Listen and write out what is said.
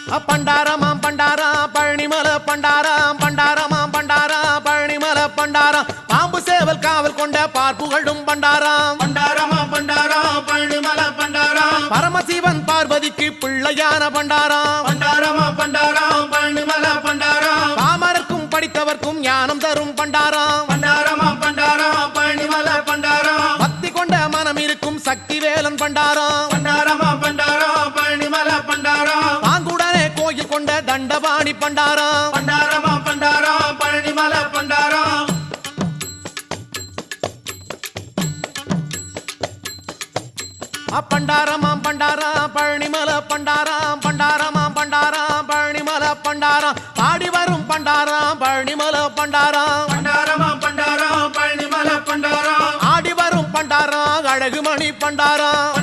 பண்டாரமாம் பண்டாரா பழனிமலை பண்டாராம் பண்டாரமாம் பண்டாரா பழனிமலை பண்டாராம் பாம்பு சேவல் காவல் கொண்ட பார்ப்புகழும் பண்டாராம் பண்டாரமாம் பண்டாரா பழனிமலை பண்டாராம் பரமசிவன் பார்வதிக்கு பிள்ளையான பண்டாராம் பண்டாரமாம் பண்டாரா பழனிமலை பண்டாராம் பாமரர்க்கும் படித்தவர்க்கும் ஞானம் தரும் பண்டாராம் பண்டாரமாம் பண்டாரா பழனிமலை பண்டாராம் பக்தி கொண்ட மனம் இருக்கும் சக்தி வேலன் பண்டாராம் பண்டாரமாம் பண்டாரா பழனிமலை பண்டாராம் பாங்குடனே கோயில் கொண்ட தண்டபாணி பண்டாராம் பண்டாரமாம் பண்டாரா பழனிமலை பண்டாராம் பண்டாரமாம் பண்டாரா பழனிமலை பண்டாராம் பண்டாரமாம் பண்டாரா பழனிமலை பண்டாராம் பாடி வரும் பண்டாராம் பழனிமலை பண்டாராம் பண்டாரமாம் பண்டாரா பழனிமலை பண்டாராம் ஆடி வரும் பண்டாராம் அழகுமணி பண்டாராம்